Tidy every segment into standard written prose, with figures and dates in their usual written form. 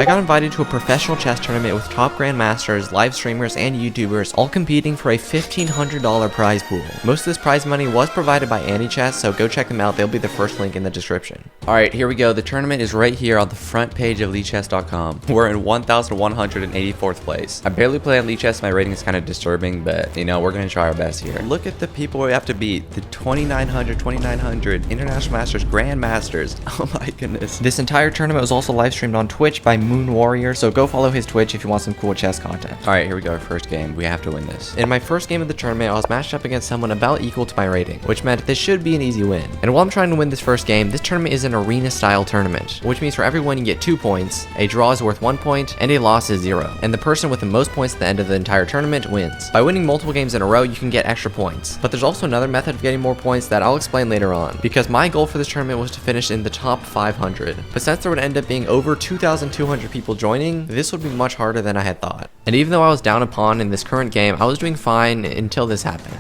I got invited to a professional chess tournament with top grandmasters, live streamers, and YouTubers, all competing for a $1,500 prize pool. Most of this prize money was provided by AndyChess, so go check them out. They'll be the first link in the description. Alright, here we go. The tournament is right here on the front page of leadchess.com. We're in 1,184th place. I barely play on leadchess. My rating is kind of disturbing, but you know, we're going to try our best here. Look at the people we have to beat. The 2,900, International Masters, Grandmasters. Oh my goodness. This entire tournament was also live streamed on Twitch by Moon Warrior, so go follow his Twitch if you want some cool chess content. Alright, here we go. Our first game. We have to win this. In my first game of the tournament, I was matched up against someone about equal to my rating, which meant this should be an easy win. And while I'm trying to win this first game, this tournament is an arena style tournament, which means for every win you get 2 points, a draw is worth 1 point, and a loss is 0. And the person with the most points at the end of the entire tournament wins. By winning multiple games in a row, you can get extra points. But there's also another method of getting more points that I'll explain later on, because my goal for this tournament was to finish in the top 500. But since there would end up being over 2,200 people joining, this would be much harder than I had thought. And even though I was down a pawn in this current game, I was doing fine until this happened.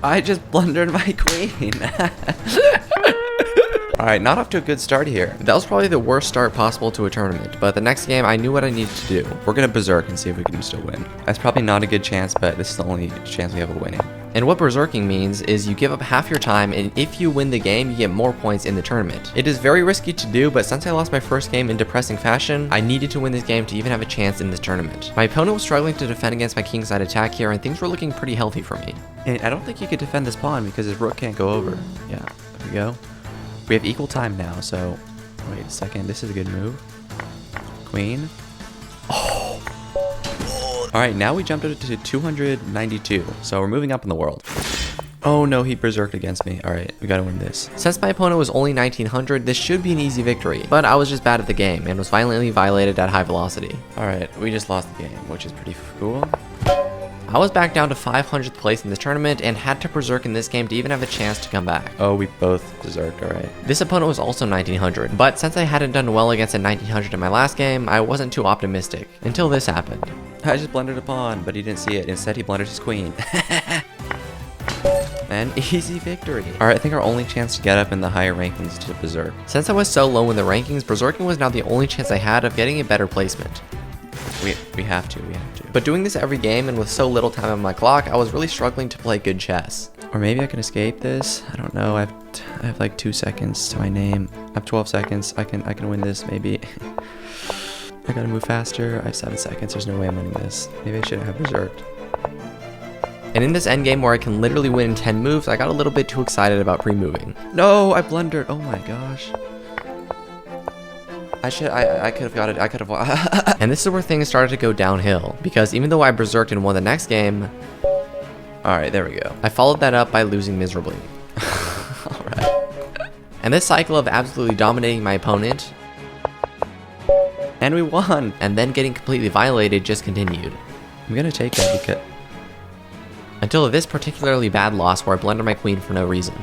I just blundered my queen. Alright, not off to a good start here. That was probably the worst start possible to a tournament, but the next game I knew what I needed to do. We're gonna berserk and see if we can still win. That's probably not a good chance, but this is the only chance we have of winning. And what berserking means is you give up half your time, and if you win the game, you get more points in the tournament. It is very risky to do, but since I lost my first game in depressing fashion, I needed to win this game to even have a chance in this tournament. My opponent was struggling to defend against my kingside attack here, and things were looking pretty healthy for me. And I don't think he could defend this pawn because his rook can't go over. Yeah, there we go. We have equal time now, so wait a second. This is a good move. Queen. Oh. Alright, now we jumped up to 292, so we're moving up in the world. Oh no, he berserked against me. Alright, we gotta win this. Since my opponent was only 1900, this should be an easy victory, but I was just bad at the game and was violently violated at high velocity. Alright, we just lost the game, which is pretty cool. I was back down to 500th place in this tournament and had to berserk in this game to even have a chance to come back. Oh, we both berserked, alright. This opponent was also 1900, but since I hadn't done well against a 1900 in my last game, I wasn't too optimistic, until this happened. I just blundered a pawn, but he didn't see it. Instead, he blundered his queen. An easy victory. Alright, I think our only chance to get up in the higher rankings is to berserk. Since I was so low in the rankings, berserking was now the only chance I had of getting a better placement. We have to. But doing this every game and with so little time on my clock, I was really struggling to play good chess. Or maybe I can escape this. I don't know. I have like 2 seconds to my name. I have 12 seconds. I can win this maybe. I gotta move faster. I have 7 seconds. There's no way I'm winning this. Maybe I shouldn't have berserked. And in this endgame where I can literally win in 10 moves, I got a little bit too excited about pre-moving. No, I blundered. Oh my gosh. I could have got it. I could have. And this is where things started to go downhill, because even though I berserked and won the next game, alright, there we go. I followed that up by losing miserably. Alright. And this cycle of absolutely dominating my opponent, and we won, and then getting completely violated just continued. I'm gonna take that because until this particularly bad loss where I blundered my queen for no reason.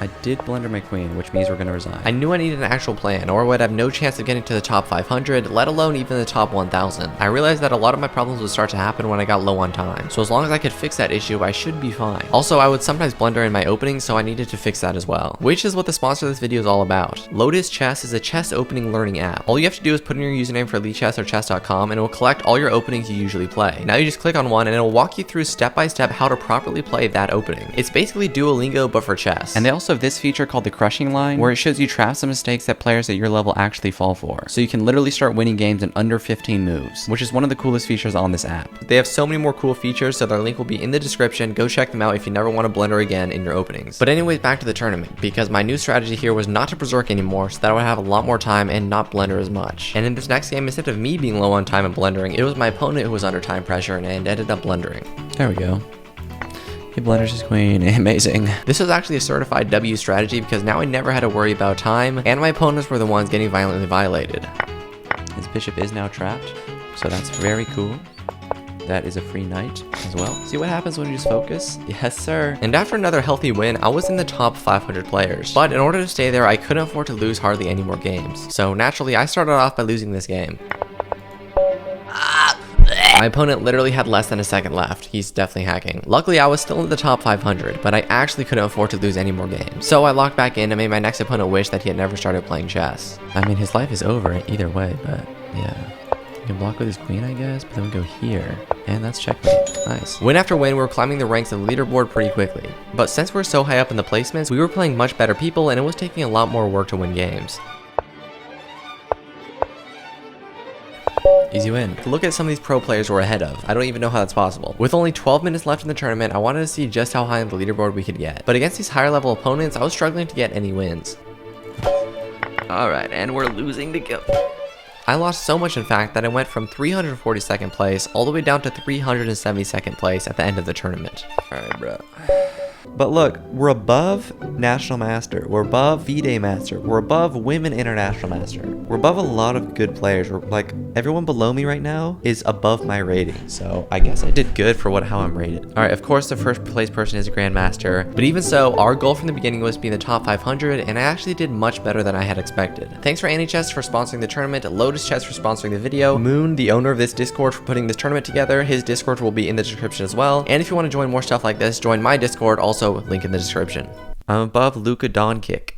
I did blunder my queen, which means we're gonna resign. I knew I needed an actual plan, or I would have no chance of getting to the top 500, let alone even the top 1000. I realized that a lot of my problems would start to happen when I got low on time, so as long as I could fix that issue, I should be fine. Also, I would sometimes blunder in my openings, so I needed to fix that as well, which is what the sponsor of this video is all about. Lotus Chess is a chess opening learning app. All you have to do is put in your username for leadchess or chess.com, and it will collect all your openings you usually play. Now you just click on one, and it will walk you through step by step how to properly play that opening. It's basically Duolingo, but for chess. And they also have this feature called the crushing line, where it shows you traps and mistakes that players at your level actually fall for. So you can literally start winning games in under 15 moves, which is one of the coolest features on this app. They have so many more cool features, so their link will be in the description. Go check them out if you never want to blunder again in your openings. But anyways, back to the tournament, because my new strategy here was not to berserk anymore, so that I would have a lot more time and not blunder as much. And in this next game, instead of me being low on time and blundering, it was my opponent who was under time pressure and ended up blundering. There we go. He blunders his queen. Amazing. This was actually a certified W strategy because now I never had to worry about time, and my opponents were the ones getting violently violated. His bishop is now trapped, so that's very cool. That is a free knight as well. See what happens when you just focus? Yes, sir. And after another healthy win, I was in the top 500 players. But in order to stay there, I couldn't afford to lose hardly any more games. So naturally, I started off by losing this game. My opponent literally had less than a second left. He's definitely hacking. Luckily, I was still in the top 500, but I actually couldn't afford to lose any more games. So I locked back in and made my next opponent wish that he had never started playing chess. I mean, his life is over either way, but yeah. You can block with his queen, I guess, but then we go here. And that's checkmate. Nice. Win after win, we were climbing the ranks of the leaderboard pretty quickly. But since we're so high up in the placements, we were playing much better people and it was taking a lot more work to win games. Easy win. Look at some of these pro players we're ahead of. I don't even know how that's possible. With only 12 minutes left in the tournament, I wanted to see just how high on the leaderboard we could get. But against these higher level opponents, I was struggling to get any wins. Alright, and we're losing to go. I lost so much in fact that I went from 342nd place all the way down to 372nd place at the end of the tournament. Alright, bro. But look, we're above National Master, we're above V-Day Master, we're above Women International Master. We're above a lot of good players. We're like, everyone below me right now is above my rating. So I guess I did good for how I'm rated. All right, of course the first place person is a Grandmaster, but even so, our goal from the beginning was to be in the top 500, and I actually did much better than I had expected. Thanks for AnyChess for sponsoring the tournament, Lotus Chess for sponsoring the video, Moon, the owner of this Discord, for putting this tournament together. His Discord will be in the description as well. And if you want to join more stuff like this, join my Discord, also link in the description. I'm above Luka Doncic.